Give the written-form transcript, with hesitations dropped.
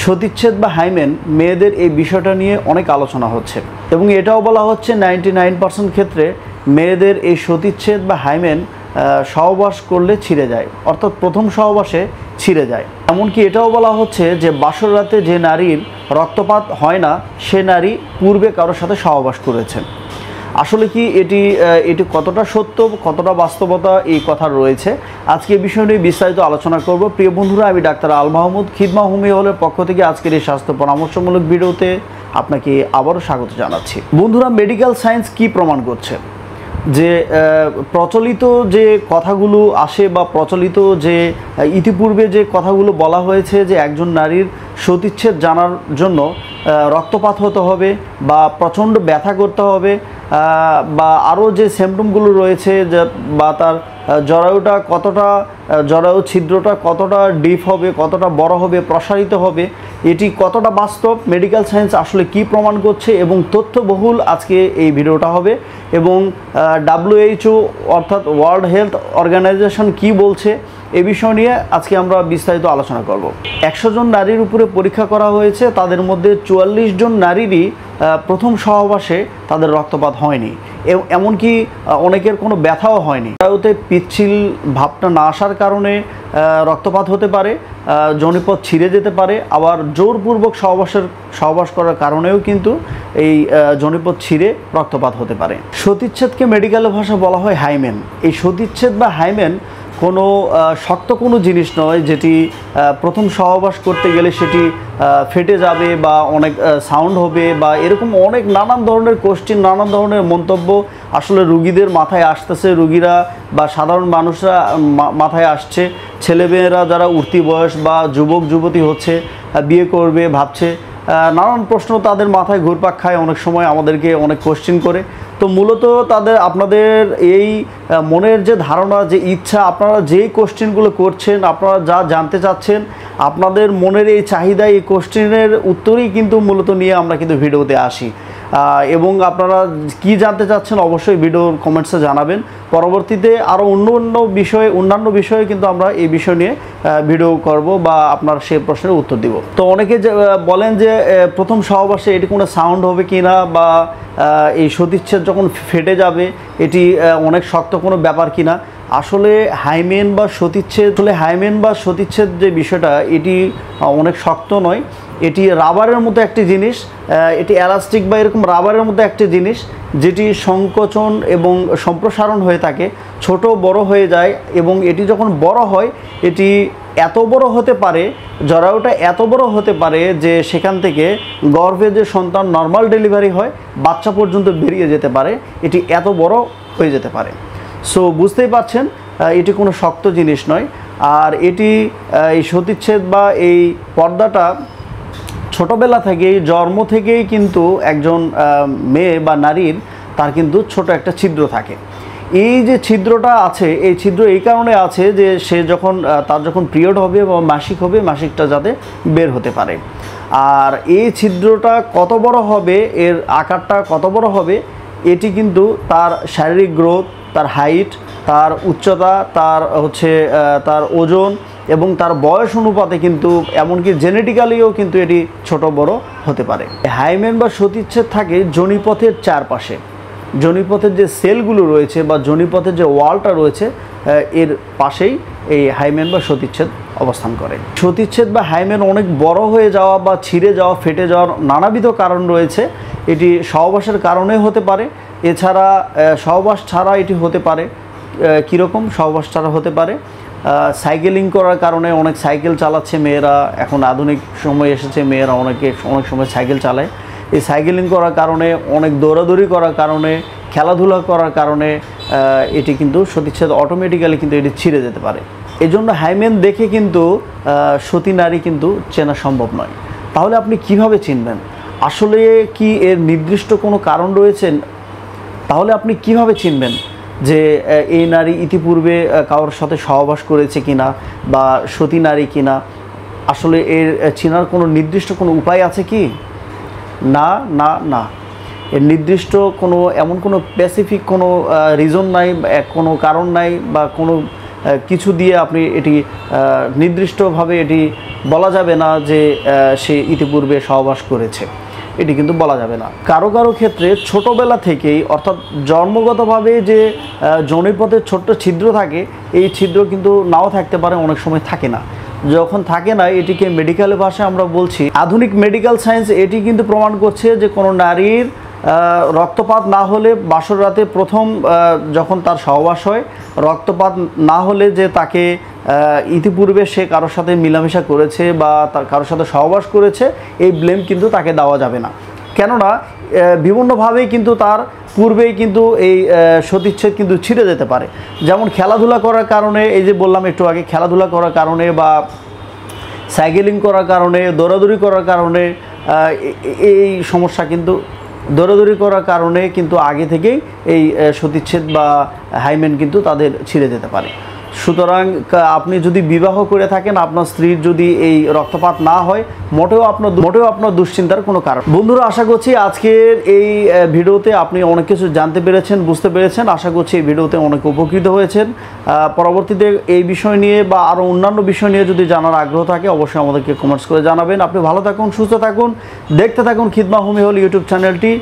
সতীচ্ছেদ বা হাইমেন মেয়েদের এই বিষয়টা নিয়ে অনেক আলোচনা হচ্ছে এবং এটাও বলা হচ্ছে 99% ক্ষেত্রে মেয়েদের এই সতীচ্ছেদ বা হাইমেন সহবাস করলে ছিঁড়ে যায়, অর্থাৎ প্রথম সহবাসে ছিঁড়ে যায়। এমনকি এটাও বলা হচ্ছে যে বাসর রাতে যে নারীর রক্তপাত হয় না সে নারী পূর্বে কারোর সাথে সহবাস করেছেন। আসলে কি এটি কতটা সত্য, কতটা বাস্তবতা এই কথা রয়েছে, আজকে এই বিষয় নিয়ে বিস্তারিত আলোচনা করব। প্রিয় বন্ধুরা, আমি ডাক্তার আল মাহমুদ, খিদমা হোমিও হলের পক্ষ থেকে আজকের এই স্বাস্থ্য পরামর্শমূলক ভিডিওতে আপনাকে আবারও স্বাগত জানাচ্ছি। বন্ধুরা, মেডিকেল সায়েন্স কি প্রমাণ করছে যে প্রচলিত যে কথাগুলো আসে বা প্রচলিত যে ইতিপূর্বে যে কথাগুলো বলা হয়েছে যে একজন নারীর সতীচ্ছেদ জানার জন্য রক্তপাত হতে হবে বা প্রচণ্ড ব্যথা করতে হবে বা আরও যে সিমটমগুলো রয়েছে বা তার জরায়ু ছিদ্রটা কতটা ডিপ হবে, কতটা বড় হবে, প্রসারিত হবে, এটি কতটা বাস্তব, মেডিকেল সায়েন্স আসলে কি প্রমাণ করছে এবং তথ্যবহুল আজকে এই ভিডিওটা হবে। এবং WHO অর্থাৎ ওয়ার্ল্ড হেলথ অর্গানাইজেশন কি বলছে এ বিষয় নিয়ে আজকে আমরা বিস্তারিত আলোচনা করব। 100 জন নারীর উপরে পরীক্ষা করা হয়েছে, তাদের মধ্যে 44 জন নারীরই প্রথম সহবাসে তাদের রক্তপাত হয়নি, এমনকি অনেকের কোনো ব্যথাও হয়নি। জরায়ুতে পিচ্ছিল ভাবটা না আসার কারণে রক্তপাত হতে পারে, যৌনিপথ ছিঁড়ে যেতে পারে, আবার জোরপূর্বক সহবাস করার কারণেও কিন্তু এই যৌনিপথ ছিঁড়ে রক্তপাত হতে পারে। সতীচ্ছেদকে মেডিকেল ভাষা বলা হয় হাইমেন। এই সতীচ্ছেদ বা হাইমেন কোনো শক্ত কোনো জিনিস নয় যেটি প্রথম সহবাস করতে গেলে সেটি ফেটে যাবে বা অনেক সাউন্ড হবে বা এরকম অনেক নানান ধরনের কোশ্চেন, নানান ধরনের মন্তব্য আসলে রুগীদের মাথায় আসতেছে, রুগীরা বা সাধারণ মানুষরা মাথায় আসছে। ছেলেমেয়েরা যারা উঠতি বয়স বা যুবক যুবতী হচ্ছে, বিয়ে করবে ভাবছে, নানান প্রশ্ন তাদের মাথায় ঘুরপাক খায়, অনেক সময় আমাদেরকে অনেক কোশ্চেন করে। তো মূলত আপনাদের এই মনের যে ধারণা, যে ইচ্ছা, আপনারা যেই কোশ্চেনগুলো করছেন, আপনারা যা জানতে চাচ্ছেন, আপনাদের মনের এই চাহিদা, এই কোশ্চেনের উত্তরই কিন্তু মূলত নিয়ে আমরা কিন্তু ভিডিওতে আসি। এবং আপনারা কি জানতে চাচ্ছেন অবশ্যই ভিডিওর কমেন্টসে জানাবেন। পরবর্তীতে আরও অন্যান্য বিষয়ে কিন্তু আমরা এই বিষয় নিয়ে ভিডিও করব বা আপনার সেই প্রশ্নের উত্তর দিব। তো অনেকে বলেন যে প্রথম সহবাসে এটি কোনো সাউন্ড হবে কি না বা এই সতীচ্ছেদ যখন ফেটে যাবে এটি অনেক শক্ত কোনো ব্যাপার কি না। আসলে হাইমেন বা সতীচ্ছেদ যে বিষয়টা এটি অনেক শক্ত নয়, এটি রাবারের মতো একটি জিনিস, এটি এলাস্টিক বা এরকম রাবারের মতো একটি জিনিস যেটি সংকোচন এবং সম্প্রসারণ হয়ে থাকে, ছোট বড় হয়ে যায় এবং এটি যখন বড় হয় এটি এত বড় হতে পারে, জরায়ুটা এত বড় হতে পারে যে সেখান থেকে গর্ভে যে সন্তান নর্মাল ডেলিভারি হয় বাচ্চা পর্যন্ত বেরিয়ে যেতে পারে, এটি এত বড় হয়ে যেতে পারে। সো বুঝতেই পারছেন এটি কোনো শক্ত জিনিস নয়। আর এই সতীচ্ছেদ বা এই পর্দাটা ছোটোবেলা থেকেই, জন্ম থেকেই কিন্তু একজন মেয়ে বা নারীর তার কিন্তু ছোট একটা ছিদ্র থাকে। এই যে ছিদ্রটা আছে, এই ছিদ্র এই কারণে আছে যে সে তার যখন পিরিয়ড হবে বা মাসিক হবে, মাসিকটা যাতে বের হতে পারে। আর এই ছিদ্রটা কত বড় হবে, এর আকারটা কত বড় হবে, এটি কিন্তু তার শারীরিক গ্রোথ, তার হাইট, তার উচ্চতা, তার ওজন এবং তার বয়স অনুপাতে কিন্তু, এমনকি জেনেটিক্যালিও কিন্তু এটি ছোট বড় হতে পারে। হাইমেন বা সতীচ্ছেদ থাকে যোনিপথের চারপাশে। যোনিপথের যে সেলগুলো রয়েছে বা যোনিপথের যে ওয়ালটা রয়েছে এর পাশেই এই হাইমেন বা সতীচ্ছেদ অবস্থান করে। সতীচ্ছেদ বা হাইমেন অনেক বড় হয়ে যাওয়া বা ছিঁড়ে যাওয়া, ফেটে যাওয়ার নানাবিধ কারণ রয়েছে। এটি সহবাসের কারণে হতে পারে, এছাড়া সহবাস ছাড়া এটি হতে পারে। কীরকম সহবাস ছাড়া হতে পারে? সাইকেলিং করার কারণে, অনেক সাইকেল চালাচ্ছে মেয়েরা, এখন আধুনিক সময় এসেছে, মেয়েরা অনেক সময় সাইকেল চালায়। এই সাইকেলিং করার কারণে, অনেক দৌড়াদৌড়ি করার কারণে, খেলাধুলা করার কারণে এটি কিন্তু সতীচ্ছেদ অটোমেটিক্যালি কিন্তু এটি ছিঁড়ে যেতে পারে। এই জন্য হাইমেন দেখে কিন্তু সতী নারী কিন্তু চেনা সম্ভব নয়। তাহলে আপনি কিভাবে চিনবেন? আসলে কি এর নির্দিষ্ট কোনো কারণ রয়েছে? তাহলে আপনি কিভাবে চিনবেন যে এই নারী ইতিপূর্বে কারোর সাথে সহবাস করেছে কিনা বা সতী নারী কিনা? আসলে এর চেনার কোনো নির্দিষ্ট কোনো উপায় আছে কি? না না না, এর নির্দিষ্ট কোনো এমন কোনো স্পেসিফিক কোনো রিজন নাই, কোনো কারণ নাই বা কোনো কিছু দিয়ে আপনি এটি নির্দিষ্টভাবে এটি বলা যাবে না যে সে ইতিপূর্বে সহবাস করেছে, এটি কিন্তু বলা যাবে না। কারো কারো ক্ষেত্রে ছোটোবেলা থেকেই অর্থাৎ জন্মগতভাবে যে যৌনপথে ছোট্ট ছিদ্র থাকে, এই ছিদ্র কিন্তু নাও থাকতে পারে, অনেক সময় থাকে না। যখন থাকে না, এটিকে মেডিকেল ভাষায় আমরা বলছি, আধুনিক মেডিকেল সায়েন্স এটি কিন্তু প্রমাণ করছে যে কোনো নারীর রক্তপাত না হলে বাসর রাতে প্রথম যখন তার সহবাস হয়, রক্তপাত না হলে যে তাকে ইতিপূর্বে সে কারোর সাথে মিলামেশা করেছে বা তার কারোর সাথে সহবাস করেছে, এই ব্লেম কিন্তু তাকে দেওয়া যাবে না। কেননা বিভিন্নভাবেই কিন্তু তার পূর্বেই কিন্তু এই সতীচ্ছেদ কিন্তু ছিঁড়ে যেতে পারে। যেমন খেলাধুলা করার কারণে, এই যে বললাম একটু আগে, খেলাধুলা করার কারণে বা সাইকেলিং করার কারণে, দৌড়াদৌড়ি করার কারণে এই সমস্যা কিন্তু দৌড়াদৌড়ি করার কারণে কিন্তু আগে থেকেই এই সতীচ্ছেদ বা হাইমেন কিন্তু তাদের ছিঁড়ে যেতে পারে। সুতরাং আপনি যদি বিবাহ করে থাকেন, আপনার স্ত্রীর যদি এই রক্তপাত না হয়, মোটেও আপনার দুশ্চিন্তার কোনো কারণ। বন্ধুরা, আশা করছি আজকের এই ভিডিওতে আপনি অনেক কিছু জানতে পেরেছেন, বুঝতে পেরেছেন। আশা করছি এই ভিডিওতে অনেক উপকৃত হয়েছেন। পরবর্তীতে এই বিষয় নিয়ে বা আরও অন্যান্য বিষয় নিয়ে যদি জানার আগ্রহ থাকে, অবশ্যই আমাদেরকে কমেন্টস করে জানাবেন। আপনি ভালো থাকুন, সুস্থ থাকুন, দেখতে থাকুন খিদমা হোমি হল ইউটিউব চ্যানেলটি।